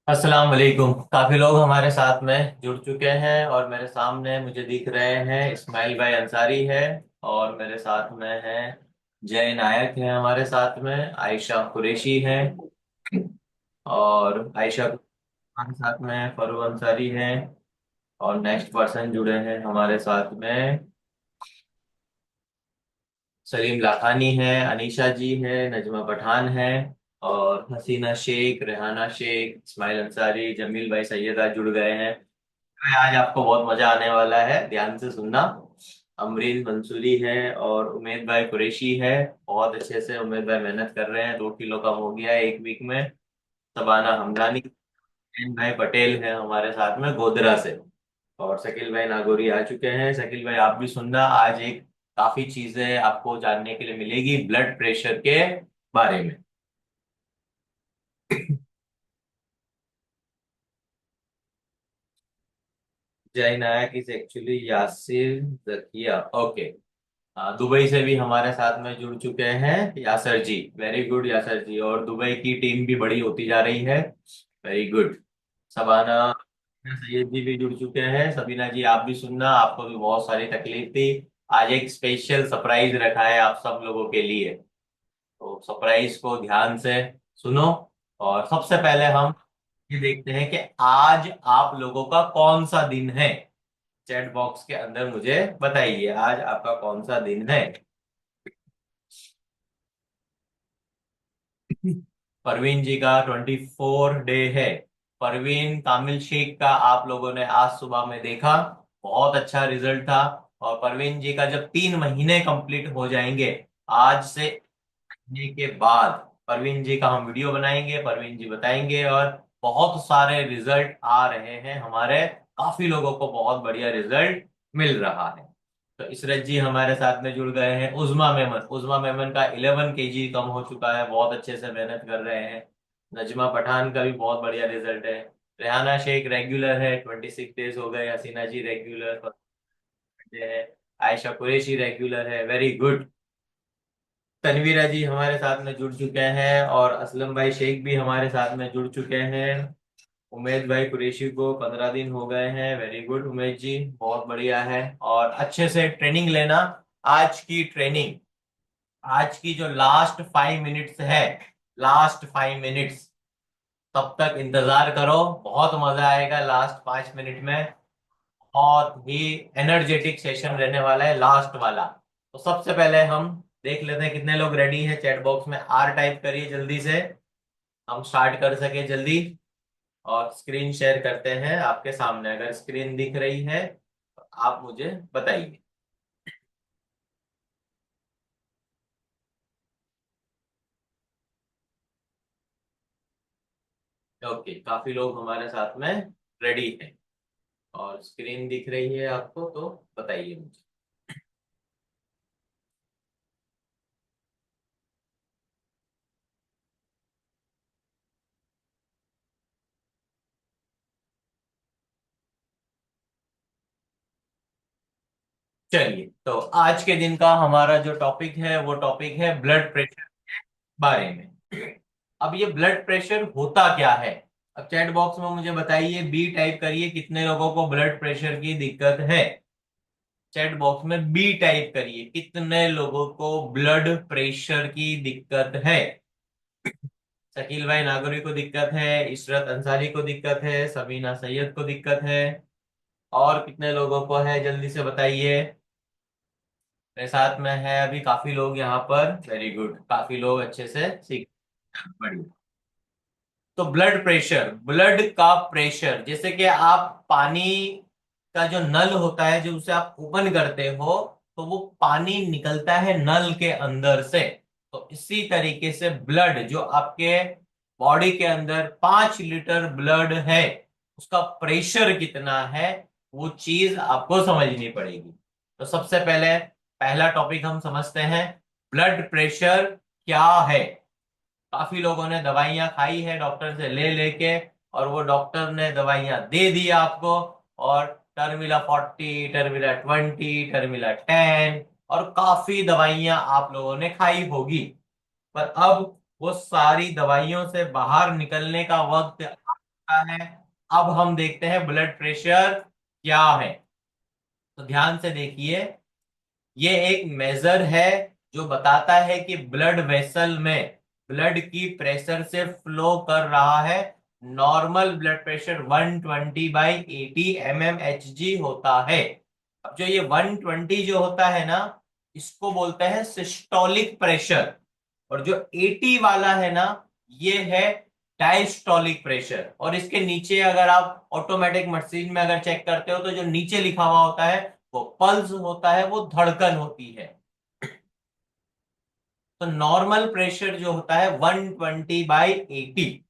अस्सलाम वालेकुम। काफी लोग हमारे साथ में जुड़ चुके हैं और मेरे सामने मुझे दिख रहे हैं इस्माइल भाई अंसारी है। और मेरे साथ में है जय नायक है, हमारे साथ में आयशा कुरैशी है। और आयशा हमारे साथ में फरूक अंसारी है। और नेक्स्ट पर्सन जुड़े हैं हमारे साथ में सलीम लाखानी है, अनीशा जी है, नजमा पठान है। और हसीना शेख, रेहाना शेख, इस्माइल अंसारी, जमील भाई सैयदा जुड़ गए हैं। आज आपको बहुत मजा आने वाला है, ध्यान से सुनना। अमरीन मंसूरी है और उमेद भाई कुरैशी है। बहुत अच्छे से उमेद भाई मेहनत कर रहे हैं, 2 किलो कम हो गया है एक वीक में। सबाना हमदानी, जैन भाई पटेल है हमारे साथ में गोधरा से। और शकील भाई नागौरी आ चुके हैं। शकील भाई आप भी सुनना, आज एक काफी चीजें आपको जानने के लिए मिलेगी ब्लड प्रेशर के बारे में। Jay Nayak is actually Yasir Zakia. Okay. Dubai से भी हमारे साथ में जुड़ चुके हैं यासर जी। वेरी गुड यासर जी। और दुबई की टीम भी बड़ी होती जा रही है। Very good. सबाना सैयद जी भी जुड़ चुके हैं। सबीना जी आप भी सुनना, आपको भी बहुत सारी तकलीफ थी। आज एक स्पेशल सरप्राइज रखा है आप सब लोगों के लिए। तो सरप्राइज को ध्यान से सुनो। और सबसे पहले हम ये देखते हैं कि आज आप लोगों का कौन सा दिन है। चैट बॉक्स के अंदर मुझे बताइए आज आपका कौन सा दिन है। परवीन जी का 24 डे है। परवीन कामिल शेख का आप लोगों ने आज सुबह में देखा, बहुत अच्छा रिजल्ट था। और परवीन जी का जब 3 महीने कंप्लीट हो जाएंगे आज से, महीने के बाद परवीन जी का हम वीडियो बनाएंगे, परवीन जी बताएंगे। और बहुत सारे रिजल्ट आ रहे हैं हमारे, काफी लोगों को बहुत बढ़िया रिजल्ट मिल रहा है। तो इसरत जी हमारे साथ में जुड़ गए हैं। उजमा मेमन, उजमा मेमन का 11 kg कम हो चुका है, बहुत अच्छे से मेहनत कर रहे हैं। नजमा पठान का भी बहुत बढ़िया रिजल्ट है। रेहाना शेख रेगुलर है, 26 डेज हो गए। हसीना जी रेगुलर है। आयशा कुरैशी रेगुलर है, वेरी गुड। तनवीरा जी हमारे साथ में जुड़ चुके हैं और असलम भाई शेख भी हमारे साथ में जुड़ चुके हैं। उमेद भाई कुरैशी को 15 दिन हो गए हैं, वेरी गुड उमेद जी, बहुत बढ़िया है। और अच्छे से ट्रेनिंग लेना। आज की ट्रेनिंग, आज की जो लास्ट 5 मिनट्स है, लास्ट 5 मिनट्स, तब तक इंतजार करो। बहुत मजा आएगा लास्ट 5 मिनट में। बहुत ही एनर्जेटिक सेशन रहने वाला है लास्ट वाला। तो सबसे पहले हम देख लेते हैं कितने लोग रेडी हैं। चैट बॉक्स में आर टाइप करिए जल्दी से, हम स्टार्ट कर सके जल्दी। और स्क्रीन शेयर करते हैं आपके सामने, अगर स्क्रीन दिख रही है तो आप मुझे बताइए। ओके, काफी लोग हमारे साथ में रेडी हैं और स्क्रीन दिख रही है आपको तो बताइए मुझे। चलिए, तो आज के दिन का हमारा जो टॉपिक है वो टॉपिक है ब्लड प्रेशर बारे में। अब ये ब्लड प्रेशर होता क्या है। अब चैट बॉक्स में मुझे बताइए, बी टाइप करिए कितने लोगों को ब्लड प्रेशर की दिक्कत है। चैट बॉक्स में बी टाइप करिए कितने लोगों को ब्लड प्रेशर की दिक्कत है। शकील भाई नागौरी को दिक्कत है, इशरत अंसारी को दिक्कत है, सबीना सैयद को दिक्कत है। और कितने लोगों को है जल्दी से बताइए। मेरे साथ में है अभी काफी लोग यहाँ पर, वेरी गुड, काफी लोग अच्छे से सीख। बढ़िया। तो ब्लड प्रेशर, ब्लड का प्रेशर, जैसे कि आप पानी का जो नल होता है जो उसे आप ओपन करते हो, तो वो पानी निकलता है नल के अंदर से। तो इसी तरीके से ब्लड जो आपके बॉडी के अंदर 5 लीटर ब्लड है, उसका प्रेशर कितना है, वो चीज आपको समझनी पड़ेगी। तो सबसे पहले पहला टॉपिक हम समझते हैं, ब्लड प्रेशर क्या है। काफी लोगों ने दवाइयां खाई है डॉक्टर से ले लेके, और वो डॉक्टर ने दवाइयां दे दी आपको। और टर्मिला 40, टर्मिला 20, टर्मिला 10, और काफी दवाइयां आप लोगों ने खाई होगी। पर अब वो सारी दवाइयों से बाहर निकलने का वक्त होता है। अब हम देखते हैं ब्लड प्रेशर क्या है। तो ध्यान से देखिए, ये एक मेजर है जो बताता है कि ब्लड वेसल में ब्लड की प्रेशर से फ्लो कर रहा है। नॉर्मल ब्लड प्रेशर 120/80 mmHg होता है। अब जो ये 120 जो होता है ना, इसको बोलते हैं सिस्टोलिक प्रेशर। और जो 80 वाला है ना, ये है डायस्टोलिक प्रेशर। और इसके नीचे अगर आप ऑटोमेटिक मशीन में अगर चेक करते हो तो जो नीचे लिखा हुआ होता है वो पल्स होता है, वो धड़कन होती है। तो नॉर्मल प्रेशर जो होता है 120/80।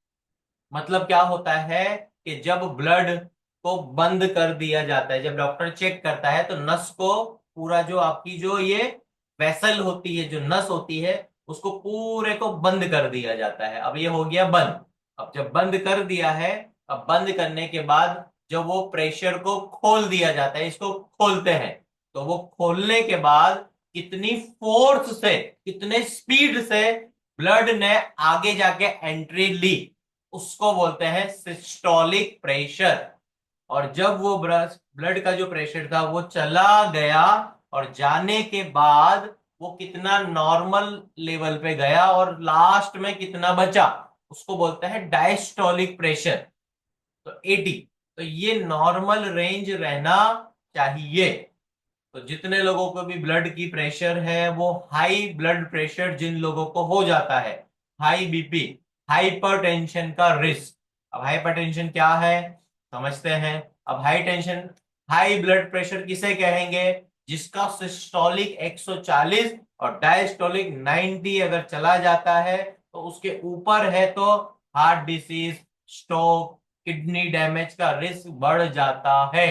मतलब क्या होता है कि जब ब्लड को बंद कर दिया जाता है, जब डॉक्टर चेक करता है तो नस को पूरा, जो आपकी जो ये वेसल होती है, जो नस होती है, उसको पूरे को बंद कर दिया जाता है। अब ये हो गया बंद। अब जब बंद कर दिया है, अब बंद करने के बाद जब वो प्रेशर को खोल दिया जाता है, इसको खोलते हैं, तो वो खोलने के बाद कितनी फोर्स से, कितने स्पीड से ब्लड ने आगे जाके एंट्री ली, उसको बोलते हैं सिस्टोलिक प्रेशर। और जब वो ब्लड का जो प्रेशर था वो चला गया, और जाने के बाद वो कितना नॉर्मल लेवल पे गया और लास्ट में कितना बचा, उसको बोलते हैं डायस्टोलिक प्रेशर। तो 80। तो ये नॉर्मल रेंज रहना चाहिए। तो जितने लोगों को भी ब्लड की प्रेशर है, वो हाई ब्लड प्रेशर जिन लोगों को हो जाता है, हाई बीपी, हाइपरटेंशन का रिस्क। अब हाइपरटेंशन क्या है समझते हैं। अब हाई ब्लड प्रेशर किसे कहेंगे? जिसका सिस्टोलिक 140 और डायस्टोलिक 90 अगर चला जाता है, तो उसके ऊपर है तो heart disease, stroke, kidney damage का रिस्क बढ़ जाता है।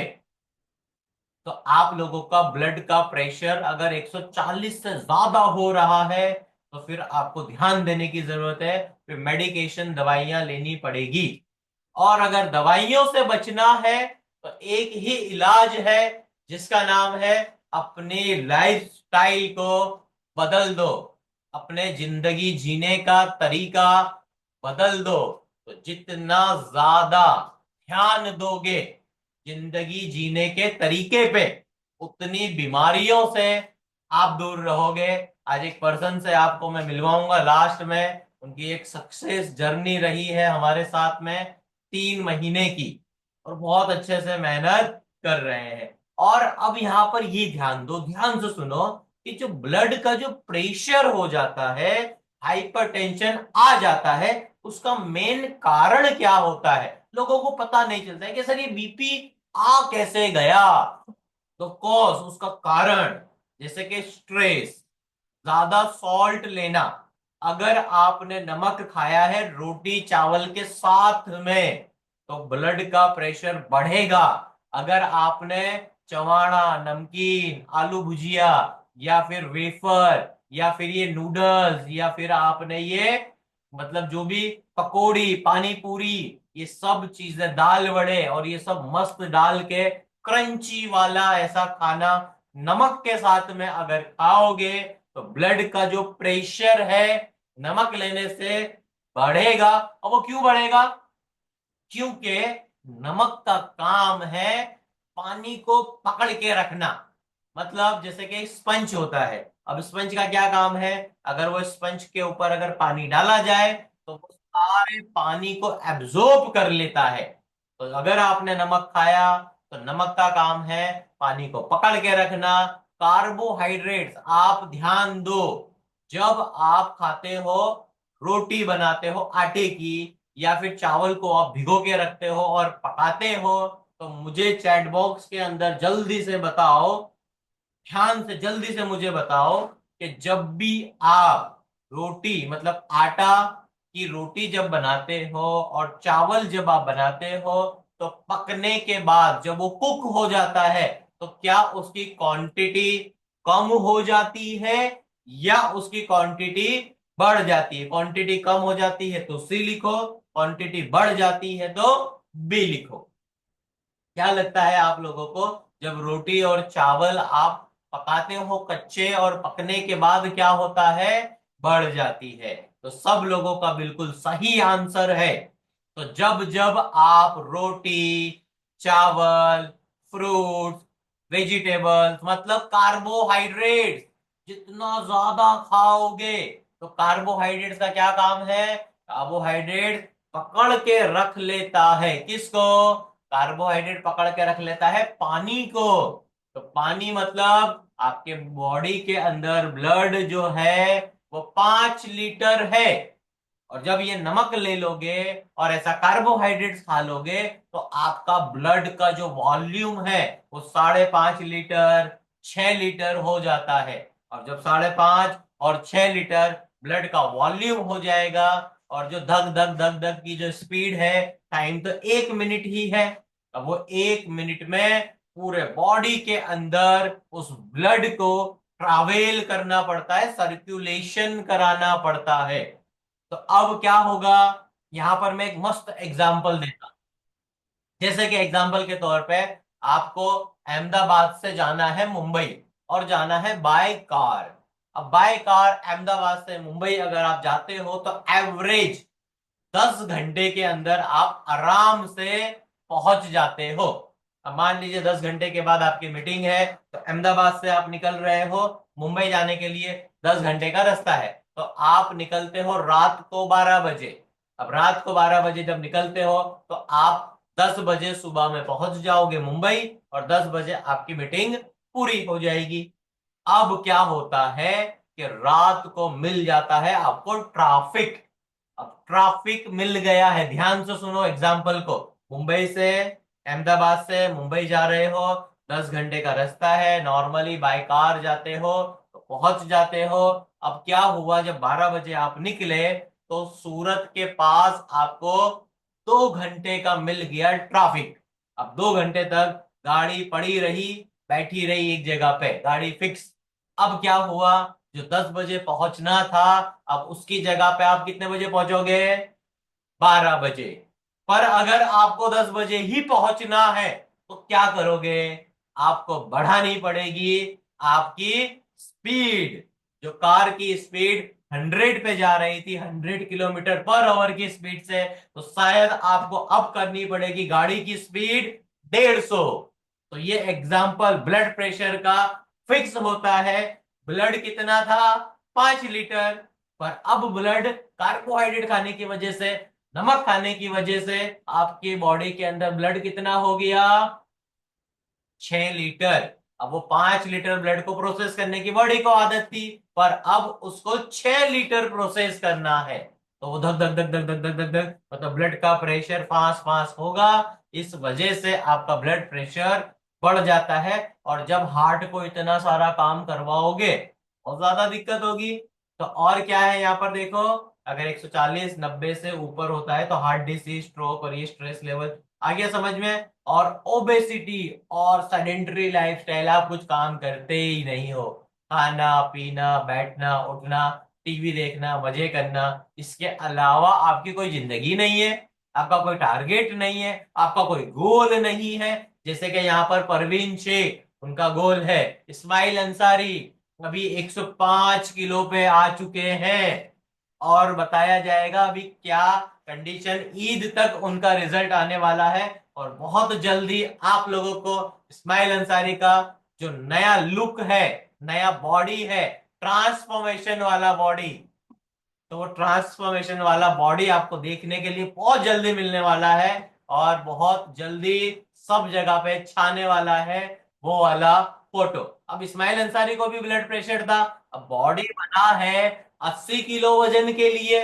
तो आप लोगों का ब्लड का प्रेशर अगर 140 से ज्यादा हो रहा है, तो फिर आपको ध्यान देने की जरूरत है, फिर मेडिकेशन, दवाइयां लेनी पड़ेगी। और अगर दवाइयों से बचना है तो एक ही इलाज है, जिसका नाम है अपनी लाइफ स्टाइल को बदल दो, अपने जिंदगी जीने का तरीका बदल दो। तो जितना ज्यादा ध्यान दोगे जिंदगी जीने के तरीके पे, उतनी बीमारियों से आप दूर रहोगे। आज एक पर्सन से आपको मैं मिलवाऊंगा लास्ट में, उनकी एक सक्सेस जर्नी रही है हमारे साथ में 3 महीने की, और बहुत अच्छे से मेहनत कर रहे हैं। और अब यहाँ पर ये ध्यान दो, ध्यान से सुनो, कि जो ब्लड का जो प्रेशर हो जाता है, हाइपरटेंशन आ जाता है, उसका मेन कारण क्या होता है लोगों को पता नहीं चलता है कि सर ये बीपी आ कैसे गया। तो कॉज, उसका कारण, जैसे कि स्ट्रेस, ज्यादा सॉल्ट लेना। अगर आपने नमक खाया है रोटी चावल के साथ में, तो ब्लड का प्रेशर बढ़ेगा। अगर आपने चवाणा, नमकीन, आलू भुजिया, या फिर वेफर, या फिर ये नूडल्स, या फिर आपने ये मतलब जो भी पकोड़ी, पानी पूरी, ये सब चीजें, दाल वड़े, और ये सब मस्त डाल के क्रंची वाला ऐसा खाना नमक के साथ में अगर खाओगे, तो ब्लड का जो प्रेशर है नमक लेने से बढ़ेगा। और वो क्यों बढ़ेगा? क्योंकि नमक का काम है पानी को पकड़ के रखना। मतलब जैसे कि स्पंज होता है, अब स्पंज का क्या काम है? अगर वो स्पंज के ऊपर अगर पानी डाला जाए, तो वो सारे पानी को एब्जॉर्ब कर लेता है। तो अगर आपने नमक खाया, तो नमक का काम है पानी को पकड़ के रखना। कार्बोहाइड्रेट्स आप ध्यान दो, जब आप खाते हो, रोटी बनाते हो आटे की, या फिर चावल को आप भिगो के रखते हो और पकाते हो, तो मुझे चैट बॉक्स के अंदर जल्दी से बताओ, ध्यान से जल्दी से मुझे बताओ, कि जब भी आप रोटी मतलब आटा की रोटी जब बनाते हो और चावल जब आप बनाते हो, तो पकने के बाद जब वो कुक हो जाता है, तो क्या उसकी क्वांटिटी कम हो जाती है या उसकी क्वांटिटी बढ़ जाती है? क्वांटिटी कम हो जाती है तो सी लिखो, क्वांटिटी बढ़ जाती है तो बी लिखो। क्या लगता है आप लोगों को, जब रोटी और चावल आप पकाते हो कच्चे, और पकने के बाद क्या होता है? बढ़ जाती है। तो सब लोगों का बिल्कुल सही आंसर है। तो जब जब आप रोटी, चावल, फ्रूट्स, वेजिटेबल्स मतलब कार्बोहाइड्रेट जितना ज्यादा खाओगे, तो कार्बोहाइड्रेट्स का क्या काम है? कार्बोहाइड्रेट पकड़ के रख लेता है किसको? कार्बोहाइड्रेट पकड़ के रख लेता है पानी को। तो पानी मतलब आपके बॉडी के अंदर ब्लड जो है वो 5 लीटर है। और जब ये नमक ले लोगे और ऐसा कार्बोहाइड्रेट्स खा लोगे, तो आपका ब्लड का जो वॉल्यूम है वो 5.5 लीटर, 6 लीटर हो जाता है। और जब 5.5 और 6 लीटर ब्लड का वॉल्यूम हो जाएगा, और जो धक धक धक धक की जो स्पीड है, टाइम तो 1 मिनट ही है, अब वो 1 मिनट में पूरे बॉडी के अंदर उस ब्लड को ट्रैवल करना पड़ता है, सर्कुलेशन कराना पड़ता है। तो अब क्या होगा? यहां पर मैं एक मस्त एग्जांपल देता। जैसे कि एग्जांपल के तौर पे आपको अहमदाबाद से जाना है मुंबई, और जाना है बाय कार। अब बाय कार अहमदाबाद से मुंबई अगर आप जाते हो, तो एवरेज 10 घंटे के अंदर आप आराम से पहुंच जाते हो। अब मान लीजिए 10 घंटे के बाद आपकी मीटिंग है, तो अहमदाबाद से आप निकल रहे हो मुंबई जाने के लिए, 10 घंटे का रास्ता है। तो आप निकलते हो रात को 12 बजे। अब रात को 12 बजे जब निकलते हो, तो आप 10 बजे सुबह में पहुंच जाओगे मुंबई, और 10 बजे आपकी मीटिंग पूरी हो जाएगी। अब क्या होता है कि रात को मिल जाता है आपको ट्रैफिक। अब ट्रैफिक मिल गया है, ध्यान से सुनो एग्जाम्पल को। मुंबई से, अहमदाबाद से मुंबई जा रहे हो, 10 घंटे का रास्ता है, नॉर्मली बाय कार जाते हो तो पहुंच जाते हो। अब क्या हुआ, जब 12 बजे आप निकले, तो सूरत के पास आपको 2 घंटे का मिल गया ट्रैफिक। अब 2 घंटे तक गाड़ी पड़ी रही, बैठी रही एक जगह पे, गाड़ी फिक्स। अब क्या हुआ, जो 10 बजे पहुंचना था, अब उसकी जगह पे आप कितने बजे पहुंचोगे? 12 बजे। पर अगर आपको 10 बजे ही पहुंचना है, तो क्या करोगे? आपको बढ़ानी पड़ेगी आपकी स्पीड। जो कार की स्पीड 100 पे जा रही थी, 100 किलोमीटर पर आवर की स्पीड से, तो शायद आपको अब करनी पड़ेगी गाड़ी की स्पीड 150। तो ये एग्जाम्पल ब्लड प्रेशर का फिक्स होता है। ब्लड कितना था? 5 लीटर। पर अब ब्लड कार्बोहाइड्रेट खाने की वजह से, नमक खाने की वजह से आपकी बॉडी के अंदर ब्लड कितना हो गया? 6 लीटर। अब वो 5 लीटर ब्लड को प्रोसेस करने की बॉडी को आदत थी, पर अब उसको 6 लीटर प्रोसेस करना है। तो वो धक धक धक धक धक धक धक धक मतलब ब्लड का प्रेशर फास्ट फास्ट होगा। इस वजह से आपका ब्लड प्रेशर बढ़ जाता है। और जब हार्ट को इतना सारा काम करवाओगे, बहुत ज्यादा दिक्कत होगी। तो और क्या है यहाँ पर देखो, अगर 140 90 से ऊपर होता है, तो हार्ट डिसीज, स्ट्रोक और ये स्ट्रेस लेवल आ गया समझ में। और ओबेसिटी और सेडेंटरी लाइफस्टाइल, आप कुछ काम करते ही नहीं हो, खाना पीना बैठना उठना, टीवी देखना, मजे करना, इसके अलावा आपकी कोई जिंदगी नहीं है, आपका कोई टारगेट नहीं है, आपका कोई गोल नहीं है। जैसे कि यहाँ पर परवीन शेख, उनका गोल है। इस्माइल अंसारी अभी 105 किलो पे आ चुके हैं, और बताया जाएगा अभी क्या कंडीशन, ईद तक उनका रिजल्ट आने वाला है। और बहुत जल्दी आप लोगों को इस्माइल अंसारी का जो नया लुक है, नया बॉडी है, ट्रांसफॉर्मेशन वाला बॉडी, तो वो ट्रांसफॉर्मेशन वाला बॉडी आपको देखने के लिए बहुत जल्दी मिलने वाला है। और बहुत जल्दी सब जगह पे छाने वाला है वो वाला फोटो। अब इस्माइल अंसारी को भी ब्लड प्रेशर था, अब बॉडी बना है 80 किलो वजन के लिए।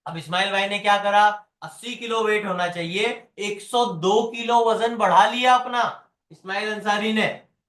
अब इस्माइल भाई ने क्या करा, 80 किलो वेट होना चाहिए, 102 किलो वजन बढ़ा लिया अपना। इस्माइल अंसारी ने,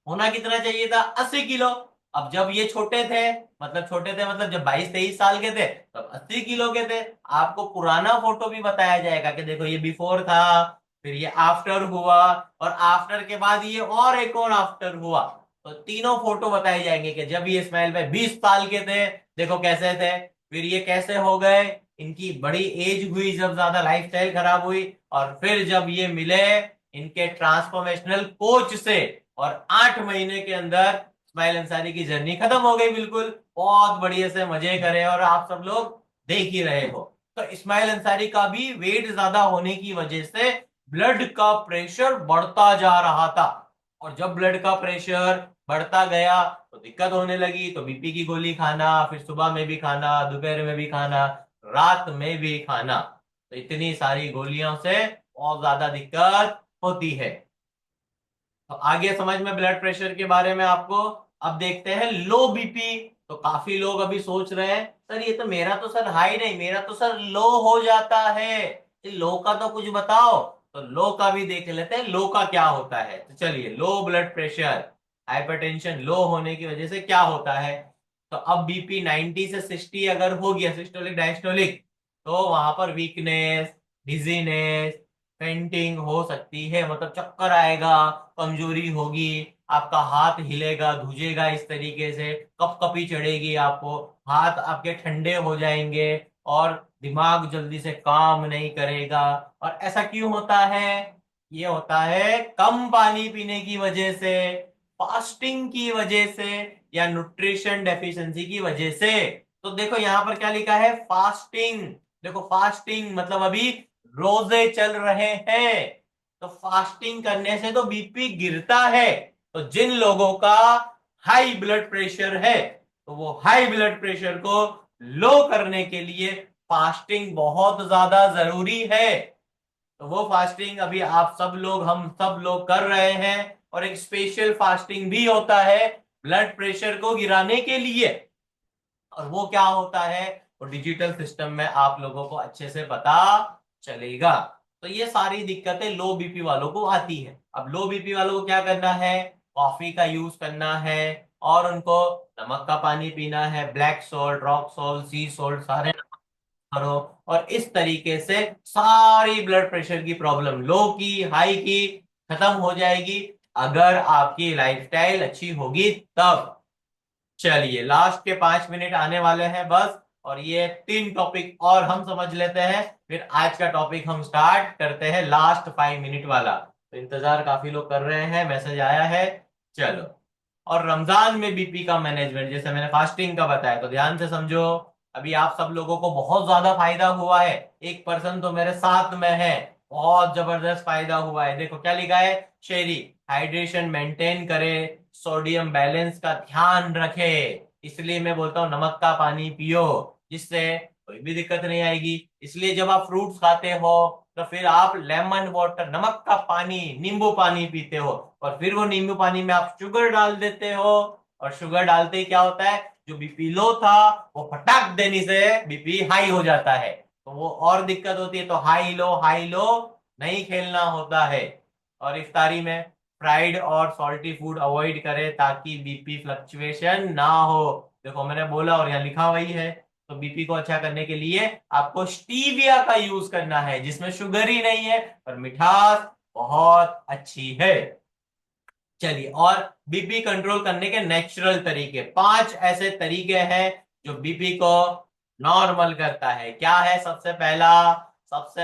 होना कितना चाहिए था? 80 किलो। अब जब ये छोटे थे, मतलब जब 22 23 साल के थे, तब 80 किलो के थे। आपको पुराना फोटो भी बताया जाएगा कि देखो ये बिफोर था, फिर ये आफ्टर हुआ, और आफ्टर के बाद ये और एक और आफ्टर हुआ। तो तीनों फोटो बताए जाएंगे कि जब ये इस्माइल भाई 20 साल के थे, देखो कैसे थे, फिर ये कैसे हो गए, इनकी बड़ी एज हुई, जब ज्यादा लाइफस्टाइल खराब हुई, और फिर जब ये मिले इनके ट्रांसफॉर्मेशनल कोच से, और 8 महीने के अंदर इस्माइल अंसारी की जर्नी खत्म हो गई बिल्कुल। बहुत बढ़िया से मजे करे, और आप सब लोग देख ही रहे हो। तो इस्माइल अंसारी का भी वेट ज्यादा होने की वजह से ब्लड का प्रेशर बढ़ता जा रहा था, और जब ब्लड का प्रेशर बढ़ता गया तो दिक्कत होने लगी, तो बीपी की गोली खाना, फिर सुबह में भी खाना, दोपहर में भी खाना, रात में भी खाना, तो इतनी सारी गोलियों से बहुत ज्यादा दिक्कत होती है। तो आगे समझ में ब्लड प्रेशर के बारे में आपको। अब देखते हैं लो बीपी। तो काफी लोग अभी सोच रहे हैं सर ये तो मेरा तो सर हाई नहीं, मेरा तो सर लो हो जाता है, लो का तो कुछ बताओ। तो लो का भी देख लेते हैं, लो का क्या होता है। तो चलिए, लो ब्लड प्रेशर, हाइपरटेंशन लो होने की वजह से क्या होता है। तो अब बीपी 90 से 60 अगर हो गया, सिस्टोलिक डायस्टोलिक, तो वहां पर वीकनेस, डिजीनेस, फेंटिंग हो सकती है, मतलब चक्कर आएगा, कमजोरी होगी, आपका हाथ हिलेगा, धुजेगा, इस तरीके से कपकपी चढ़ेगी आपको, हाथ आपके ठंडे हो जाएंगे, और दिमाग जल्दी से काम नहीं करेगा। और ऐसा क्यों होता है? ये होता है कम पानी पीने की वजह से, फास्टिंग की वजह से, या न्यूट्रिशन डेफिशिएंसी की वजह से। तो देखो यहां पर क्या लिखा है, फास्टिंग। देखो फास्टिंग मतलब अभी रोजे चल रहे हैं, तो फास्टिंग करने से तो बीपी गिरता है। तो जिन लोगों का हाई ब्लड प्रेशर है, तो वो हाई ब्लड प्रेशर को लो करने के लिए फास्टिंग बहुत ज्यादा जरूरी है। तो वो फास्टिंग अभी आप सब लोग, हम सब लोग कर रहे हैं। और एक स्पेशल फास्टिंग भी होता है ब्लड प्रेशर को गिराने के लिए, और वो क्या होता है वो डिजिटल सिस्टम में आप लोगों को अच्छे से पता चलेगा। तो ये सारी दिक्कतें लो बीपी वालों को आती है। अब लो बीपी वालों को क्या करना है, कॉफी का यूज करना है, और उनको नमक का पानी पीना है, ब्लैक सॉल्ट, रॉक सॉल्ट, सी सॉल्ट, सारे करो। और इस तरीके से सारी ब्लड प्रेशर की प्रॉब्लम, लो की हाई की, खत्म हो जाएगी, अगर आपकी लाइफस्टाइल अच्छी होगी तब। चलिए, लास्ट के 5 मिनट आने वाले हैं बस, और ये 3 टॉपिक और हम समझ लेते हैं, फिर आज का टॉपिक हम स्टार्ट करते हैं, लास्ट 5 मिनट वाला। तो इंतजार काफी लोग कर रहे हैं, मैसेज आया है। चलो, और रमजान में बीपी का मैनेजमेंट, जैसे मैंने फास्टिंग का बताया, तो ध्यान से समझो। अभी आप सब लोगों को बहुत ज्यादा फायदा हुआ है, एक पर्सन तो मेरे साथ में है, बहुत जबरदस्त फायदा हुआ है। देखो क्या लिखा है, शेरी हाइड्रेशन मेंटेन करे, सोडियम बैलेंस का ध्यान रखे, इसलिए मैं बोलता हूँ नमक का पानी पियो, जिससे कोई भी दिक्कत नहीं आएगी। इसलिए जब आप फ्रूट्स खाते हो, तो फिर आप लेमन वाटर, नमक का पानी, नींबू पानी पीते हो, और फिर वो नींबू पानी में आप शुगर डाल देते हो, और शुगर डालते ही क्या होता है, जो बीपी लो था वो फटाक देने से बीपी हाई हो जाता है, तो वो और दिक्कत होती है। तो हाई लो नहीं खेलना होता है। और इफ्तारी में फ्राइड और सॉल्टी फूड अवॉइड करें, ताकि बीपी फ्लक्चुएशन ना हो। देखो मैंने बोला और यहाँ लिखा वही है। तो बीपी को अच्छा करने के लिए आपको स्टीविया का यूज करना है, जिसमें शुगर ही नहीं है पर मिठास बहुत अच्छी है। चलिए, और बीपी कंट्रोल करने के नेचुरल तरीके, 5 ऐसे तरीके हैं जो बीपी को नॉर्मल करता है। क्या है? सबसे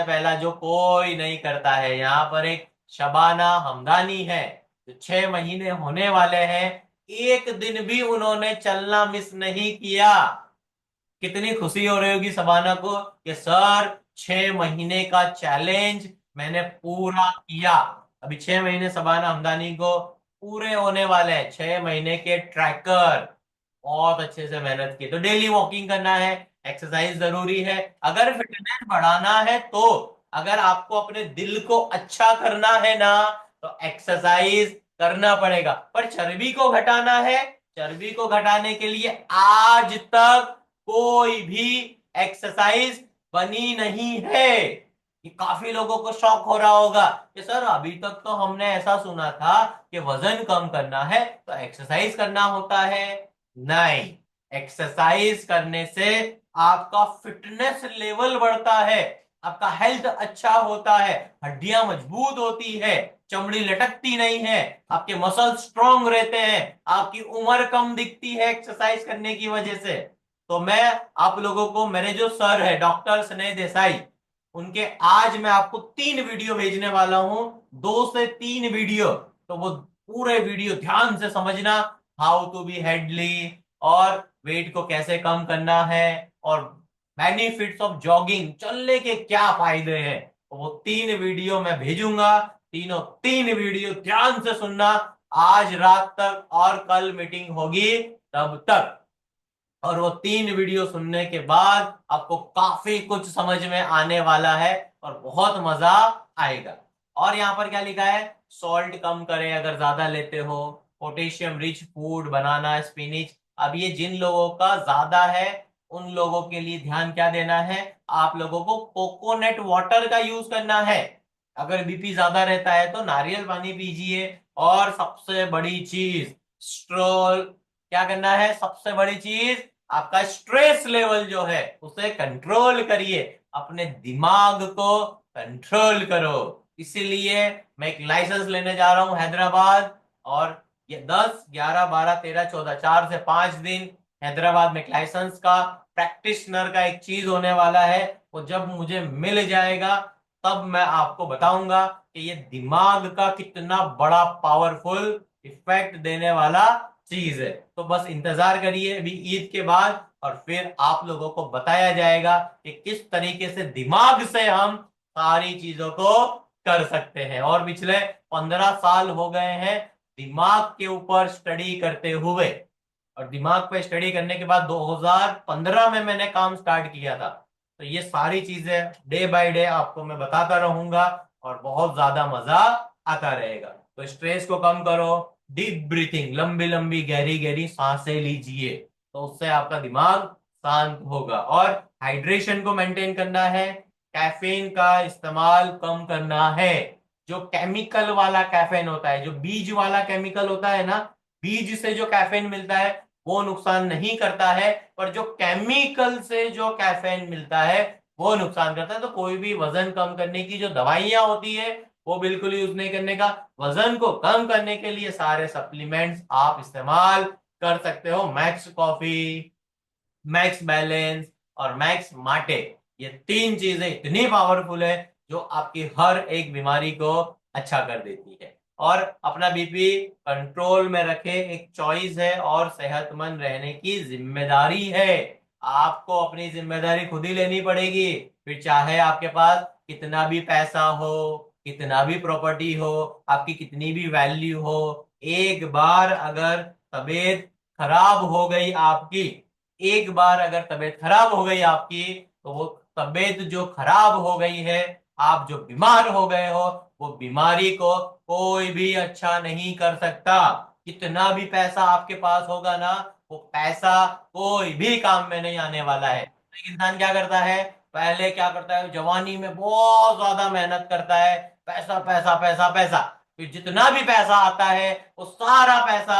पहला जो कोई नहीं करता है, यहाँ पर एक शबाना हमदानी है, जो 6 महीने होने वाले हैं, एक दिन भी उन्होंने चलना मिस नहीं किया। कितनी खुशी हो रही होगी शबाना को कि सर 6 महीने का चैलेंज मैंने पूरा किया। अभी 6 महीने शबाना हमदानी को पूरे होने वाले हैं, 6 महीने के ट्रैकर, बहुत अच्छे से मेहनत की। तो डेली वॉकिंग करना है, एक्सरसाइज जरूरी है। अगर फिटनेस बढ़ाना है, तो अगर आपको अपने दिल को अच्छा करना है ना, तो एक्सरसाइज करना पड़ेगा। पर चर्बी को घटाना है, चर्बी को घटाने के लिए आज तक कोई भी एक्सरसाइज बनी नहीं है। ये काफी लोगों को शौक हो रहा होगा कि सर अभी तक तो हमने ऐसा सुना था कि वजन कम करना है तो एक्सरसाइज करना होता है। नहीं, एक्सरसाइज करने से आपका फिटनेस लेवल बढ़ता है, आपका हेल्थ अच्छा होता है, हड्डियां मजबूत होती है, चमड़ी लटकती नहीं है, आपके मसल स्ट्रांग रहते हैं, आपकी उम्र कम दिखती है एक्सरसाइज करने की वजह से। तो मैं आप लोगों को, मेरे जो सर है डॉक्टर स्नेह देसाई, उनके आज मैं आपको 3 वीडियो भेजने वाला हूं, 2 से 3 वीडियो। तो वो पूरे वीडियो ध्यान से समझना, हाउ टू बी हेडली, और वेट को कैसे कम करना है, और बेनिफिट्स ऑफ जॉगिंग, चलने के क्या फायदे हैं, तो वो 3 वीडियो मैं भेजूंगा। तीनों 3 वीडियो ध्यान से सुनना, आज रात तक और कल मीटिंग होगी तब तक। और वो 3 वीडियो सुनने के बाद आपको काफी कुछ समझ में आने वाला है और बहुत मजा आएगा। और यहाँ पर क्या लिखा है, सॉल्ट कम करें अगर ज्यादा लेते हो, पोटेशियम रिच फूड, बनाना, स्पिनिच। अब ये जिन लोगों का ज्यादा है उन लोगों के लिए ध्यान क्या देना है, आप लोगों को कोकोनट वाटर का यूज करना है। अगर बीपी ज्यादा रहता है तो नारियल पानी पीजिए। और सबसे बड़ी चीज, स्ट्रोल, क्या करना है, सबसे बड़ी चीज, आपका स्ट्रेस लेवल जो है उसे कंट्रोल करिए, अपने दिमाग को कंट्रोल करो। इसीलिए मैं एक लाइसेंस लेने जा रहा हूं हैदराबाद। और ये 10, 11, 12, 13, 14, 4 से 5 दिन हैदराबाद में एक लाइसेंस का प्रैक्टिशनर का एक चीज होने वाला है। वो जब मुझे मिल जाएगा तब मैं आपको बताऊंगा कि ये दिमाग का कितना बड़ा पावरफुल इफेक्ट देने वाला चीज है। तो बस इंतजार करिए अभी ईद के बाद, और फिर आप लोगों को बताया जाएगा कि किस तरीके से दिमाग से हम सारी चीजों को कर सकते हैं। और पिछले 15 साल हो गए हैं दिमाग के ऊपर स्टडी करते हुए। और दिमाग पे स्टडी करने के बाद 2015 में मैंने काम स्टार्ट किया था। तो ये सारी चीजें डे बाय डे आपको मैं बताता रहूंगा और बहुत ज्यादा मजा आता रहेगा। तो स्ट्रेस को कम करो, डीप ब्रीथिंग, लंबी लंबी गहरी गहरी सांसें लीजिए, तो उससे आपका दिमाग शांत होगा। और हाइड्रेशन को मेंटेन करना है, कैफीन का इस्तेमाल कम करना है। जो केमिकल वाला कैफीन होता है, जो बीज वाला केमिकल होता है ना, बीज से जो कैफीन मिलता है वो नुकसान नहीं करता है, पर जो केमिकल से जो कैफीन मिलता है वो नुकसान करता है। तो कोई भी वजन कम करने की जो दवाइयां होती है वो बिल्कुल यूज नहीं करने का। वजन को कम करने के लिए सारे सप्लीमेंट्स आप इस्तेमाल कर सकते हो, मैक्स कॉफी, मैक्स बैलेंस और मैक्स माटे। ये 3 चीजें इतनी पावरफुल है जो आपकी हर एक बीमारी को अच्छा कर देती है। और अपना बीपी कंट्रोल में रखे एक चॉइस है और सेहतमंद रहने की जिम्मेदारी है। आपको अपनी जिम्मेदारी खुद ही लेनी पड़ेगी। फिर चाहे आपके पास कितना भी पैसा हो, कितना भी प्रॉपर्टी हो, आपकी कितनी भी वैल्यू हो, एक बार अगर तबीयत खराब हो गई आपकी, एक बार अगर तबीयत खराब हो गई आपकी, तो वो तबीयत जो खराब हो गई है, आप जो बीमार हो गए हो, वो बीमारी को कोई भी अच्छा नहीं कर सकता। कितना भी पैसा आपके पास होगा ना, वो पैसा कोई भी काम में नहीं आने वाला है। तो एक इंसान क्या करता है, पहले क्या करता है, जवानी में बहुत ज्यादा मेहनत करता है, पैसा पैसा पैसा पैसा। फिर जितना भी पैसा आता है वो सारा पैसा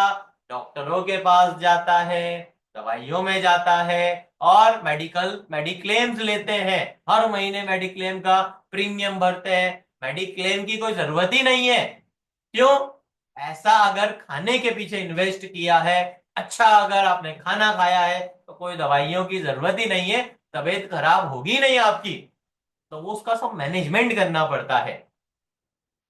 डॉक्टरों के पास जाता है, दवाइयों में जाता है, और मेडिक्लेम्स लेते हैं। हर महीने मेडिक्लेम का प्रीमियम भरते हैं। मेडिक्लेम की कोई जरूरत ही नहीं है। क्यों? ऐसा अगर खाने के पीछे इन्वेस्ट किया है, अच्छा अगर आपने खाना खाया है, तो कोई दवाइयों की जरूरत ही नहीं है, तबीयत खराब होगी नहीं आपकी। तो वो उसका सब मैनेजमेंट करना पड़ता है।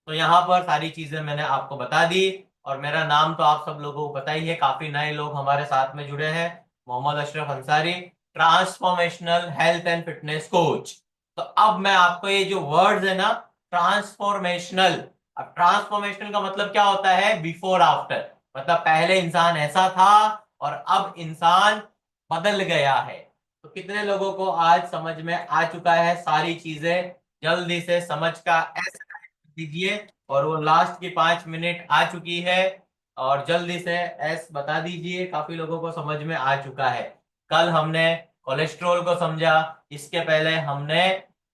तो यहाँ पर सारी चीजें मैंने आपको बता दी। और मेरा नाम तो आप सब लोगों को पता ही है, काफी नए लोग हमारे साथ में जुड़े हैं। Mohammad Ashraf Ansari, transformational health and fitness coach. तो अब मैं आपको ये जो वर्ड्स है ना, ट्रांसफॉर्मेशनल, अब ट्रांसफॉर्मेशनल का मतलब क्या होता है, बिफोर आफ्टर। मतलब पहले इंसान ऐसा था और अब इंसान बदल गया है। तो कितने लोगों को आज समझ में आ चुका है सारी चीजें? जल्दी से समझ का एस दीजिए। और वो लास्ट की 5 मिनट आ चुकी है, और जल्दी से एस बता दीजिए। काफी लोगों को समझ में आ चुका है। कल हमने कोलेस्ट्रॉल को समझा, इसके पहले हमने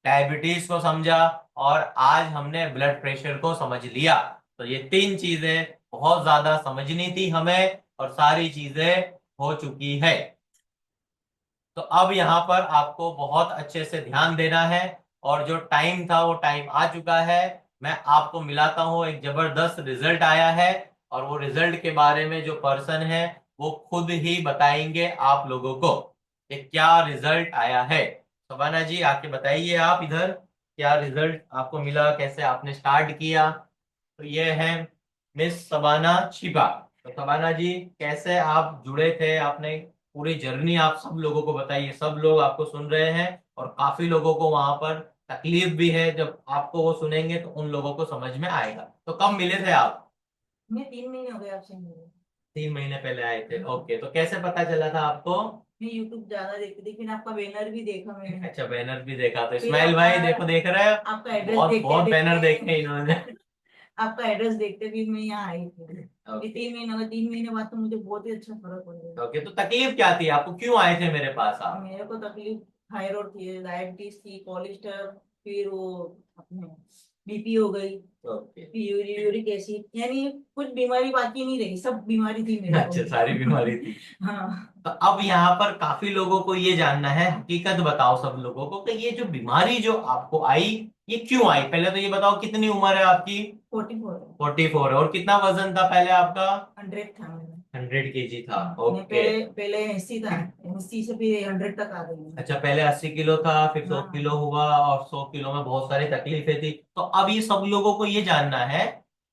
डायबिटीज को समझा, और आज हमने ब्लड प्रेशर को समझ लिया। तो ये 3 चीजें बहुत ज्यादा समझनी थी हमें, और सारी चीजें हो चुकी है। तो अब यहाँ पर आपको बहुत अच्छे से ध्यान देना है। और जो टाइम था वो टाइम आ चुका है। मैं आपको मिलाता हूँ, एक जबरदस्त रिजल्ट आया है। और वो रिजल्ट के बारे में जो पर्सन है वो खुद ही बताएंगे आप लोगों को कि क्या रिजल्ट आया है। शबाना जी आके बताइए आप इधर, क्या रिजल्ट आपको मिला, कैसे आपने स्टार्ट किया। तो ये है मिस शबाना शिबा। तो शबाना जी, कैसे आप जुड़े थे, आपने पूरी जर्नी आप सब लोगों को बताइए, सब लोग आपको सुन रहे हैं और काफी लोगों को वहां पर तकलीफ भी है। जब आपको वो सुनेंगे तो उन लोगों को समझ में आएगा। तो कब मिले थे आप? मैं 3 महीने हो गए आपसे मिले। 3 महीने पहले आए थे, ओके। तो कैसे पता चला था आपको? मैं यूट्यूब ज्यादा देखती थी, फिर आपका बैनर भी देखा मैंने। अच्छा, बैनर भी देखा। तो फिर इस्माइल आपका भाई देखो, देख रहे हो? आपका एड्रेस बहुत देखते बहुत बैनर देखे हैं इन्होंने। देखते आपका एड्रेस देखते भी मैं यहाँ आई थी। ये ओके। 3 महीने हो गए, 3 महीने बाद तो मुझे बहुत ही अच्छा फर्क पड़ गया। ओके, तो तकलीफ क्या थी आपको, क्यों आए थे मेरे पास आप? मेरे को तकलीफ थायराइड थी, डायबिटीज थी, कोलेस्ट्रॉल, फिर वो अपने बीपी हो गई, ओके। फिर यूरिक एसिड, यानी कुछ बीमारी बाकी नहीं रही, सब बीमारी थी मेरे को। अच्छा, सारी बीमारी थी। हाँ। तो अब यहाँ पर काफी लोगों को ये जानना है, हकीकत बताओ सब लोगों को कि ये जो बीमारी जो आपको आई, ये क्यों आई? पहले तो ये बताओ, कितनी उम्र है आपकी? 44। 44 है। और कितना वजन था पहले आपका? 100 था मेरा। 100 kg था, मैं ओके। पहले पहले 80 था, 80 से फिर 100 तक आ गई मैं। अच्छा, पहले 80 किलो था, फिर 100 किलो हाँ। हुआ, और 100 किलो में बहुत सारी तकलीफें थी। तो अब ये सब लोगों को ये जानना है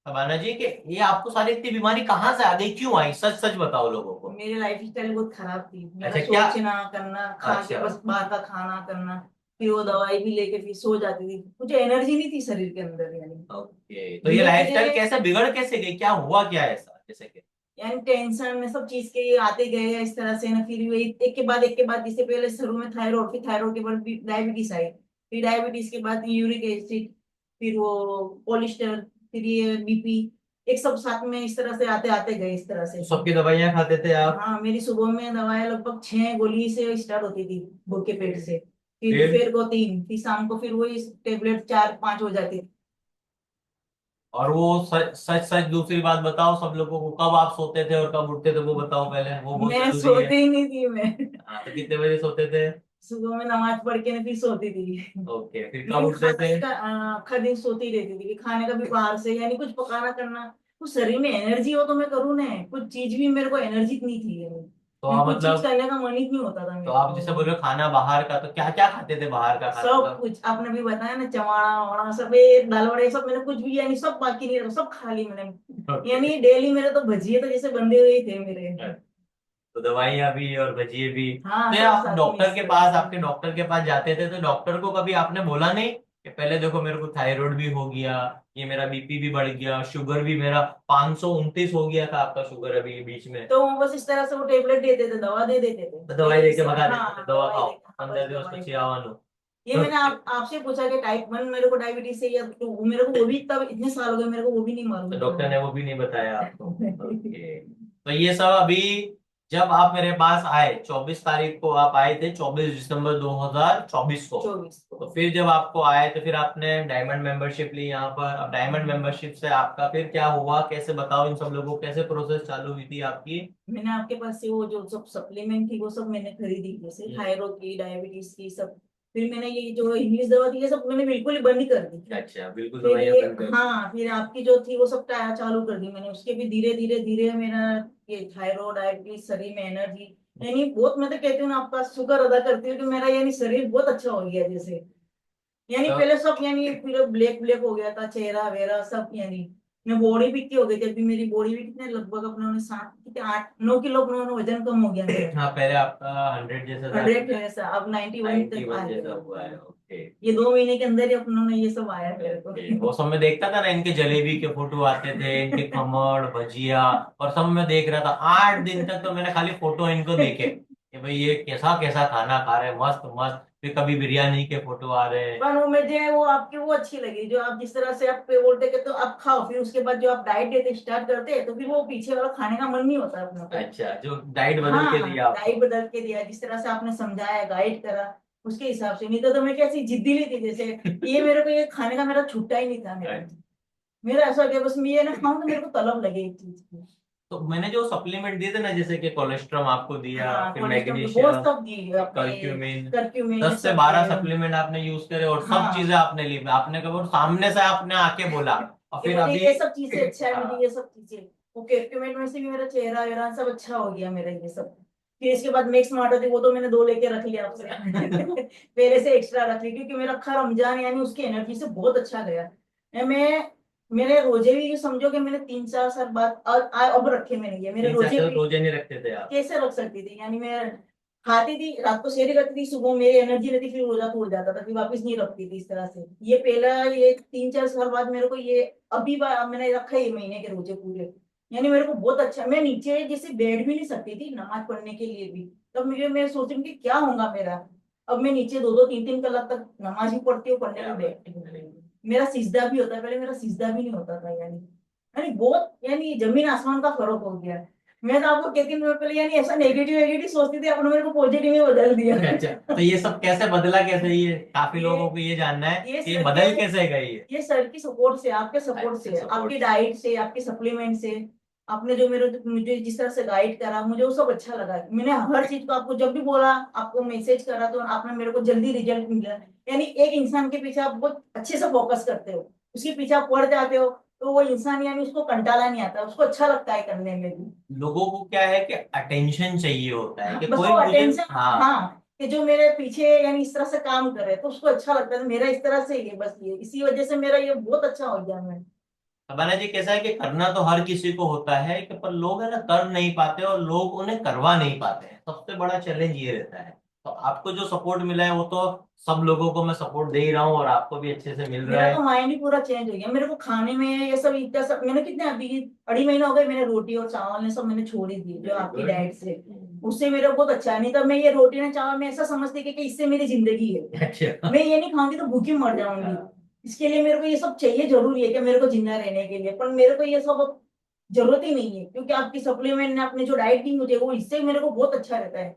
शबाना जी कि ये आपको सारी इतनी बीमारी कहाँ से आ गई, क्यों आई? सच सच बताओ लोगों को। मेरी लाइफ स्टाइल बहुत खराब थी, मेरा अच्छा, क्या? सोचना करना, खा के अच्छा। बस बाहर का खाना करना, फिर वो दवाई भी लेके फिर सो जाती थी, कुछ एनर्जी नहीं थी शरीर के अंदर, यानी ओके, तो ये धीरे लाइफस्टाइल धीरे, कैसे बिगड़ कैसे गई, क्या हुआ क्या ऐसा, जैसे कि? यानी टेंशन में सब चीज के आते गए इस तरह से ना, फिर वही एक के बाद, जिससे पहले शुरू में थायराइड, फिर थायराइड के बाद डायबिटीज आई, फिर डायबिटीज के बाद यूरिक एसिड, फिर वो कोलेस्ट्रॉल, फिर ये बीपी, एक सब साथ में इस तरह से आते आते गए इस तरह तो से। सबकी दवाइयां खाते थे आप? हाँ, मेरी सुबह में दवाएं लगभग 6 गोली से स्टार्ट होती थी, भूख के पेट से, फिर फिर? दोपहर को 3, फिर शाम को फिर वही टेबलेट 4-5 हो जाती थी। और वो सच सच सच दूसरी बात बताओ सब लोगों को, कब आप सोते थे और कब उठते थे वो बताओ पहले, वो बहुत मैं जरूरी है। सोती ही नहीं थी मैं। हाँ, तो कितने बजे सोते थे? सुबह में नमाज पढ़ के ना फिर सोती थी। ओके, फिर कब लेकिन उठते थे? खाने का आखा दिन सोती रहती थी, कि खाने का भी बाहर से, यानी कुछ पकाना करना, कुछ शरीर में एनर्जी हो तो मैं करूँ ना, कुछ चीज भी मेरे को एनर्जी नहीं थी, यानी तो मैं आप कुछ चीज मतलब, करने का मन ही नहीं होता था तो मेरे आप जैसे बोल को। रहे हो खाना बाहर का, तो क्या क्या खाते थे बाहर का खाना सब मतलब? कुछ आपने भी बताया ना, चवाणा ववाणा सब, ये दाल वड़े सब, मैंने कुछ भी यानी सब बाकी नहीं रखा, सब खा ली मैंने, ओके। यानी डेली मेरे तो भजिए तो जैसे बंधे हुए ही थे मेरे। तो दवाइयाँ भी और भजिए भी। हाँ, तो सब आप साथ में डॉक्टर इस के तरह पास, से। आपके डॉक्टर के पास जाते थे तो डॉक्टर को कभी आपने बोला नहीं कि पहले देखो मेरे को थायराइड भी हो गया, ये मेरा बीपी भी बढ़ गया, शुगर भी मेरा 529 हो गया था आपका शुगर अभी बीच में? तो वो बस इस तरह से वो टेबलेट दे देते, दवा दे देते थे, तो दवाई लेकिन देके इससे भगा देते थे, हाँ दवा दवाई खाओ दे, हाँ बस 15 दिवस दवाई પછી खाओ। આવવાનું। ये मैंने आपसे पूछा कि टाइप 1 मेरे को डायबिटीज है, या तो मेरे को वो भी, तब इतने साल हो गए मेरे को वो भी नहीं तो मालूम डॉक्टर ने था। वो भी नहीं बताया आपको? ओके। तो ये सब अभी, जब आप मेरे पास आए 24 तारीख को आप आए थे, 24 दिसंबर 2024 को। 24 तो को। फिर जब आपको आए तो फिर आपने डायमंड मेंबरशिप ली यहाँ पर। अब डायमंड मेंबरशिप से आपका फिर क्या हुआ, कैसे बताओ इन सब लोगों को, कैसे प्रोसेस चालू हुई थी आपकी? मैंने आपके पास से वो जो सब सप्लीमेंट थी वो सब मैंने खरीदी, जैसे हम्म। थायराइड की, डायबिटीज की सब। फिर मैंने ये जो इंग्लिश दवा थी ये सब मैंने बिल्कुल ही बंद कर दी। अच्छा, बिल्कुल फिर दवाइयाँ ये, बंद कर दी। हाँ, फिर आपकी जो थी वो सब चालू कर दी मैंने, उसके भी धीरे धीरे धीरे मेरा ये थायराइड, डायबिटीज, शरीर में एनर्जी, यानी बहुत, मैं तो कहती हूँ ना, आपका शुक्र अदा करती हूँ कि मेरा यानी शरीर बहुत अच्छा हो गया जैसे, यानी तो पहले सब, यानी फिर ब्लैक ब्लैक हो गया था चेहरा वेरा सब, यानी मैं बॉडी भी इतनी हो गई थी, अभी मेरी बॉडी भी कितने लगभग अपने 7 कितने 8-9 किलो अपने वजन कम हो गया मेरा। हाँ, पहले आपका 100 जैसा था, 100 ऐसा, अब 91 तक आ 91 जैसा गया। हुआ है, ओके। ये 2 महीने के अंदर ही अपनों ये सब आया मेरे को। वो सब में देखता था ना, इनके जलेबी के फोटो आते थे, इनके खमण भजिया, और सब मैं देख रहा था 8 दिन तक। तो मैंने खाली फोटो इनको देखे कि भाई ये कैसा कैसा खाना खा रहे हैं, मस्त मस्त। फिर कभी बिरयानी के फोटो आ रहे हैं। पर वो मुझे वो आपकी वो अच्छी लगी, जो आप जिस तरह से आप पे बोलते कि तो आप खाओ, फिर उसके बाद जो आप डाइट देते स्टार्ट करते हैं, तो फिर वो पीछे वाला खाने का मन नहीं होता अपना को। अच्छा, जो डाइट बदल के हाँ, दिया डाइट आपको। बदल के दिया, जिस तरह से आपने समझाया, गाइड करा, उसके हिसाब से। नहीं तो मैं कैसी जिद्दी नहीं थी जैसे, ये मेरे को ये खाने का मेरा छुट्टा ही नहीं था मेरा। मेरा ऐसा हो गया बस मैं ये ना खाऊं तो मेरे को तलब लगे एक चीज की। तो मैंने जो सप्लीमेंट दिए थे ना, जैसे कि कोलेस्ट्रॉम आपको दिया, हाँ, फिर कोलेस्ट्रॉल के बहुत मैग्नीशियम, सब दी अपने, करक्यूमिन, करक्यूमिन ये 10 से सब 12 दिए। सप्लीमेंट आपने यूज करे और सब चीजें हाँ, आपने ली। आपने कहा सामने से आपने आके बोला। और कि फिर मुझे अभी, ये सब चीजें अच्छा है, मुझे हाँ, ये सब चीजें, वो कैप्टूमेंट में से भी मेरा चेहरा वेरा सब अच्छा हो गया मेरा ये सब। फिर इसके बाद मिक्स स्मार्ट होती, वो तो मैंने 2 लेके रख लिया आपसे। पहले से एक्स्ट्रा रख ली, क्योंकि मेरा अखा रमजान यानी उसकी एनर्जी से बहुत अच्छा गया। मैं मेरे रोजे भी ये समझो कि मैंने 3-4 साल बाद अब रखे मैंने, ये मेरे तीन साल रोजे तो भी रोजे नहीं रखते थे आप? कैसे रख सकती थी। यानी मैं खाती थी, रात को सेरी करती थी, सुबह मेरी एनर्जी रहती, फिर रोजा टूट जाता था, फिर वापस नहीं रखती थी इस तरह से। ये पहला ये 3-4 साल बाद मेरे को ये अभी मैंने रखा है, ये महीने के रोजे पूरे। यानी मेरे को बहुत अच्छा, मैं नीचे जैसे बैठ भी नहीं सकती थी नमाज पढ़ने के लिए भी। तब मुझे, मैं सोच रही हूँ कि क्या होगा मेरा। अब मैं नीचे 2-2 3-3 कलाक तक नमाज भी पढ़ती हूँ, पढ़ने क्या में बात बैठती है। हूँ। मेरा सिजदा भी होता है, पहले मेरा सिजदा भी नहीं होता था। यानी यानी बहुत, यानी जमीन आसमान का फर्क हो गया। मैं तो आपको कहती हूँ, मैं पहले यानी ऐसा नेगेटिव नेगेटिव सोचती थी, आपने मेरे को पॉजिटिव में बदल दिया। अच्छा, तो ये सब कैसे बदला, कैसे, ये काफी ये लोगों को ये जानना है ये कि ये सर के बदल कैसे गई है। ये सर की सपोर्ट से, आपके सपोर्ट अच्छा, से, आपकी सपोर्ट। डाइट से, आपके सप्लीमेंट से, आपने जो मेरे मुझे जिस तरह से गाइड करा, मुझे वो सब अच्छा लगा। मैंने हर चीज को आपको जब भी बोला, आपको मैसेज करा, तो आपने मेरे को जल्दी रिजल्ट मिला। यानी एक इंसान के पीछे आप बहुत अच्छे से फोकस करते हो, उसके पीछे आप पड़ जाते हो, तो वो इंसान यानी उसको कंटाला नहीं आता, उसको अच्छा लगता है करने में भी। लोगों को क्या है कि अटेंशन चाहिए होता है हाँ, कि बस कोई वो मुझे। अटेंशन। हाँ। हाँ, कि जो मेरे पीछे यानी इस तरह से काम करे तो उसको अच्छा लगता है, मेरा इस तरह से ये बस ये इसी वजह से मेरा ये बहुत अच्छा हो गया। मैं अबाना जी, कैसा है कि करना तो हर किसी को होता है कि पर लोग है ना कर नहीं पाते और लोग उन्हें करवा नहीं पाते हैं, सबसे बड़ा चैलेंज ये रहता है। तो आपको जो सपोर्ट मिला है वो तो सब लोगों को मैं सपोर्ट दे ही रहा हूँ और आपको भी अच्छे से मिल रहा मेरा है। तो माइंड ही पूरा चेंज हो गया। मेरे को खाने में ये सब इतना सब, मैंने कितने अभी 2.5 महीना हो गए, मैंने रोटी और चावल ने सब मैंने छोड़ ही दिए, जो वेरी आपकी गुड। डाइट से। उससे मेरा बहुत अच्छा है। नहीं तो मैं ये रोटी और चावल में ऐसा समझती कि इससे मेरी जिंदगी है, अच्छा। मैं ये नहीं खाऊंगी तो भूखी मर जाऊंगी। हाँ। इसके लिए मेरे को ये सब चाहिए, जरूरी है कि मेरे को जिंदा रहने के लिए, पर मेरे को ये सब जरूरत ही नहीं है, क्योंकि आपकी सप्लीमेंट ने, आपने जो डाइट दी मुझे, वो इससे मेरे को बहुत अच्छा रहता है।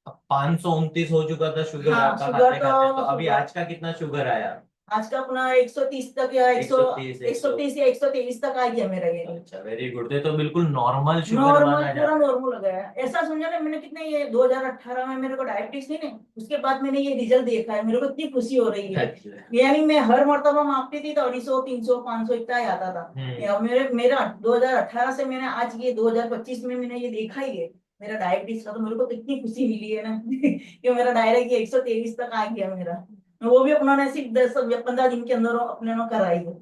अब 529 हो चुका था शुगर हाँ, आपका शुगर खाते खाते, तो तो अभी शुगर आज का कितना शुगर आया? आज का अपना 130 तक, या 100, 130, 100। 130 या 123 तक आ गया मेरा ये। अच्छा, वेरी गुड, तो बिल्कुल नॉर्मल शुगर नॉर्मल, माना पूरा जाता है। नॉर्मल हो गया है। ऐसा समझा ना, मैंने कितने, ये 2018 में मेरे को डायबिटीज थी ना, उसके बाद मैंने ये रिजल्ट देखा है, मेरे को इतनी खुशी हो रही है। अच्छा। यानी मैं हर मर्तबा मापती थी तो 250, 300, 500 इतना ही आता था। हम्म। या मेरा 2018 से मैंने आज ये 2025 में मैंने ये देखा ही है, मेरा डायबिटीज का, तो मेरे को तो इतनी खुशी मिली है ना कि मेरा डायरेक्ट ये 123 तक आ गया मेरा। वो भी अपनों ने सिर्फ 10 या 15 दिन के अंदर अपने ने कराई है।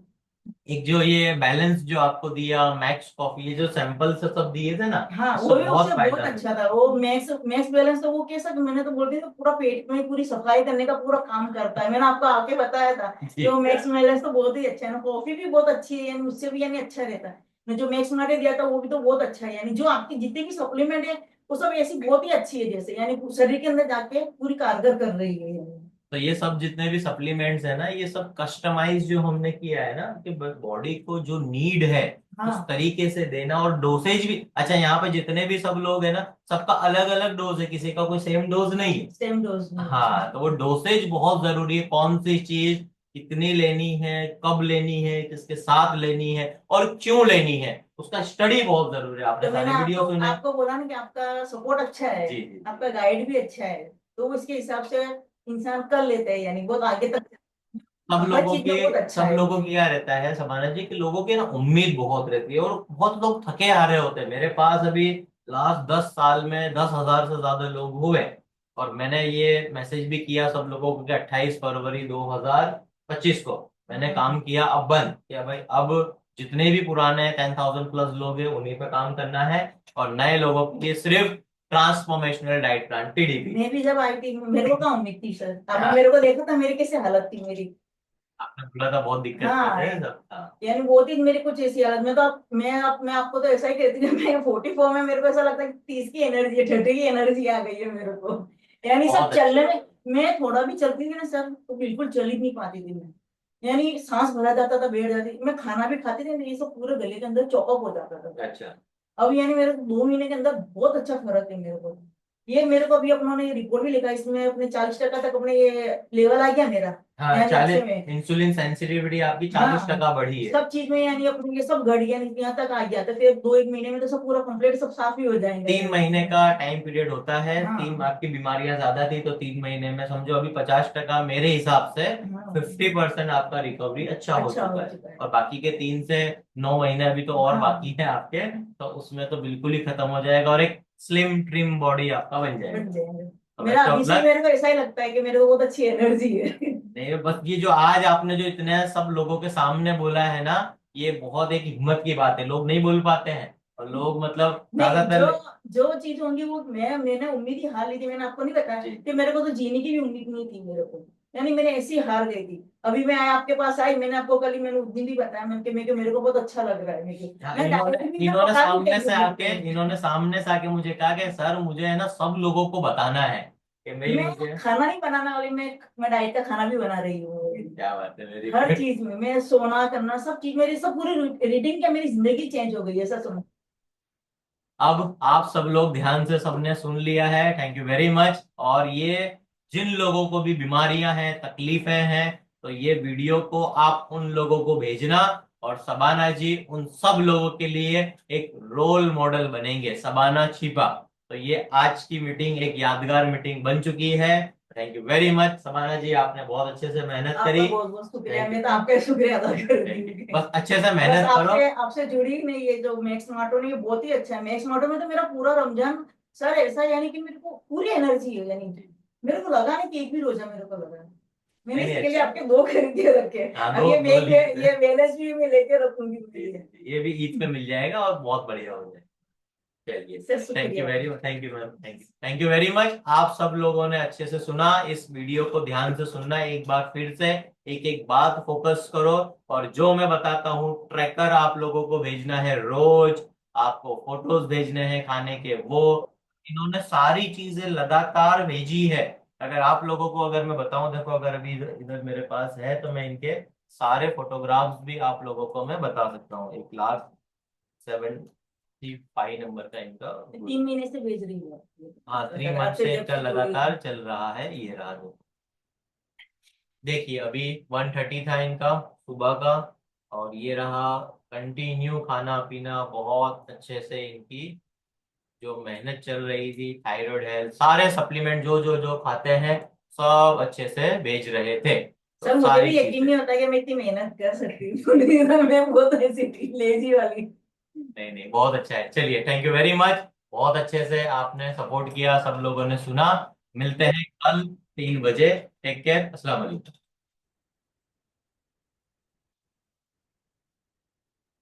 एक जो ये बैलेंस जो आपको दिया मैक्स कॉफी, ये जो सैंपल से सब दिए थे ना, हाँ, वो इससे भी बहुत उससे बहुत फायदा अच्छा मिला। था। वो मैक्स मैक्स बैलेंस तो वो कैसा, मैंने तो बोलती हूँ पूरा पेट में पूरी सफाई करने का पूरा काम करता है। मैंने आपको आके बताया था जी। कि वो मैक्स बैलेंस तो बहुत ही अच्छा है ना। कॉफी भी बहुत अच्छी है, यानी उससे भी यानी अच्छा रहता है। मैं जो मैक्स मार्टे दिया था वो भी तो बहुत अच्छा है। यानी जो आपकी जितनी भी सप्लीमेंट है, वो सब ऐसी बहुत ही अच्छी है, जैसे यानी शरीर के अंदर जाके पूरी कारगर कर रही है यानी। तो ये सब जितने भी सप्लीमेंट्स है ना, ये सब कस्टमाइज जो हमने किया है ना, कि बॉडी को जो नीड है उस हाँ, तरीके से देना, और डोसेज भी अच्छा। यहाँ पे जितने भी सब लोग है ना, सबका अलग अलग डोज है, किसी का कोई सेम डोज नहीं है। सेम डोज में अच्छा। हाँ, तो वो डोसेज बहुत जरूरी है, कौन सी चीज कितनी लेनी है, कब लेनी है, किसके साथ लेनी है और क्यों लेनी है, उसका स्टडी बहुत जरूरी है। आपने तो मैंने सारे आपको वीडियो सुने? आपको बोला ना कि आपका सपोर्ट अच्छा है, जी जी जी। आपका गाइड भी अच्छा है, तो उसके हिसाब से इंसान कर लेते हैं, यानी बहुत आगे तक। सब हर लोगों चीज के में बहुत अच्छा सब है। लोगों की क्या रहता है समाना जी, कि लोगों की ना उम्मीद बहुत रहती है और बहुत लोग थके हारे होते हैं। मेरे पास अभी लास्ट 10 साल में 10,000 से ज्यादा लोग हुए, और मैंने ये मैसेज भी किया सब लोगों को कि 28 फरवरी 2025 को मैंने काम किया अब बंद किया भाई। अब जितने भी पुराने 10,000+ लोग हैं उन्हीं पे काम करना है, और नए लोगों के लिए सिर्फ ट्रांसफॉर्मेशनल डाइट प्लान, TDP। मैं भी जब आई थी, मेरे को कहाँ उम्मीद थी सर, आपने मेरे को देखा था मेरी कैसे हालत थी मेरी। आपने बोला था बहुत दिक्कत में हाँ, थे सब। हाँ। यानी बहुत ही मेरी कुछ ऐसी हालत में, तो मैं आपको तो ऐसा ही कहती हूँ, मैं 44 में मेरे को ऐसा लगता है कि 30 की एनर्जी है, 30 की एनर्जी आ गई है मेरे को। यानी सब बहुत अच्छी चलने बात। में, मैं थोड़ा भी चलती थी ना सर, तो बिल्कुल चल ही नहीं पाती थी मैं। यानी सांस भरा जाता था, बैठ जाती, मैं खाना भी खाती थी ना, ये सब पूरे गले के अंदर चौकअप हो जाता था। अच्छा। अब यानी मेरे को 2 महीने के अंदर बहुत अच्छा फर्क है मेरे को। ये मेरे को अभी अपनों ने रिपोर्ट भी लिखा, इसमें अपने 40% तक अपने ये लेवल आ गया मेरा, हाँ, यानी अच्छे 40। में। इंसुलिन सेंसिटिविटी आपकी चालीस हाँ, टका बढ़ी है। सब चीज में यानी अपने ये सब घट गया, यहाँ तक आ गया, तो फिर 2-1 महीने में तो सब पूरा कंप्लीट सब साफ ही हो जाएंगे तीन यानी। महीने का टाइम पीरियड होता है, तीन हाँ, आपकी बीमारियां ज्यादा थी तो 3 महीने में समझो अभी 50% मेरे हिसाब से हाँ, 50% आपका रिकवरी अच्छा हो अच्छा हो चुका है। चुका है। और बाकी के 3 से 9 महीने अभी तो और बाकी हाँ, है आपके, तो उसमें तो बिल्कुल ही खत्म हो जाएगा और एक स्लिम ट्रिम बॉडी आपका बन बन जाएगा। जाएंगे। तो मेरा बेस्ट अभी ऑफ से ही लक। मेरे को ऐसा ही लगता है कि मेरे को बहुत अच्छी एनर्जी है। नहीं, बस ये जो आज आपने जो इतने सब लोगों के सामने बोला है ना, ये बहुत एक हिम्मत की बात है, लोग नहीं बोल पाते हैं, और लोग मतलब नहीं, जो ज्यादातर। जो चीज होंगी वो मैंने उम्मीद ही हार ली थी। मैंने आपको नहीं बताया जी। कि मेरे को तो जीने की भी उम्मीद नहीं थी मेरे को। यानी मैंने ऐसी हार गई थी। अभी मैं आपके पास आई, मैंने आपको कल ही मैंने उस दिन भी बताया मैं कि मेरे को बहुत अच्छा लग रहा है हाँ, मैं इन्होंने डायरी भी मैं इन्होंने पका दूं क्या सामने से यूट्यूब आके पे। इन्होंने सामने से आके मुझे कहा कि सर मुझे है ना सब लोगों को बताना है कि भाई मैं मुझे। खाना नहीं बनाने वाली, मैं डाइट का खाना भी बना रही हूँ। क्या बात है, वेरी हर गुड। चीज में मैं सोना करना सब चीज मेरी सब पूरी रीडिंग क्या मेरी जिंदगी चेंज हो गई है, ऐसा सुनो। अब आप सब लोग ध्यान से सबने सुन लिया है, थैंक यू वेरी मच। और ये जिन लोगों को भी बीमारियां हैं, तकलीफें हैं, तो ये वीडियो को आप उन लोगों को भेजना। और सबाना जी उन सब लोगों के लिए एक रोल मॉडल बनेंगे, सबाना छिपा। तो ये आज की मीटिंग एक यादगार मीटिंग बन चुकी है। Thank you very much Sabana ji, आपने बहुत अच्छे से मेहनत आपका करी। बहुत बहुत शुक्रिया, थैंक यू। मैं तो आपका शुक्रिया अदा कर रही थैंक यू, हूँ। बस अच्छे से बस मेहनत करो। आपसे आपसे जुड़ी नहीं, ये जो मैक्स मार्टो ने ये बहुत ही अच्छा है। मैक्स मार्टो में तो मेरा पूरा रमजान सर ऐसा, यानी कि मेरे को पूरी एनर्जी है। यानी कि मेरे को लगा नहीं कि एक भी रोजा मेरे को लगा है। मैंने नहीं नहीं, इसके लिए अच्छा। आपके दो खरीद के रखे हैं। हाँ, अब दो ये दो मैं लीजिए। ये बैलेंस भी मैं लेके रखूंगी उसके लिए। ये भी ईद पे मिल जाएगा और बहुत बढ़िया हो जाएगा। चलिए। सर थैंक यू शुक्रिया। Very much, thank you ma'am, thank you very much. आप सब लोगों ने अच्छे से सुना, इस वीडियो को ध्यान से सुनना, एक बार फिर से एक एक बात फोकस करो। और जो मैं बताता हूँ ट्रैकर आप लोगों को भेजना है रोज, आपको फोटोज भेजने हैं खाने के, वो इन्होंने सारी चीजें लगातार भेजी है। अगर आप लोगों को अगर मैं बताऊं, देखो अगर अभी इधर इधर मेरे पास है तो मैं इनके सारे फोटोग्राफ्स भी आप लोगों को मैं बता सकता हूँ। 1,75,000 नंबर का इनका ग्रुप। 3 महीने से भेज रही हूँ। हाँ, थ्री अगर मंथ आपसे से जब इनका से जुड़ी हूँ। लगातार चल रहा है, ये रहा देखो। देखिए अभी 130 था इनका सुबह का। और ये रहा कंटिन्यू खाना पीना, बहुत अच्छे से इनकी जो मेहनत चल रही थी, थायराइड हेल्थ सारे सप्लीमेंट जो जो जो खाते हैं सब अच्छे से भेज रहे थे, तो सर मुझे सारी भी यकीन चीजें। नहीं होता कि मैं इतनी मेहनत कर सकती हूँ। मैं बहुत ऐसी थी लेजी वाली। नहीं नहीं, बहुत अच्छा है। चलिए, थैंक यू वेरी मच। बहुत अच्छे से आपने सपोर्ट किया, सब लोगों ने सुना। मिलते हैं कल 3 बजे। टेक केयर, अस्सलाम वालेकुम।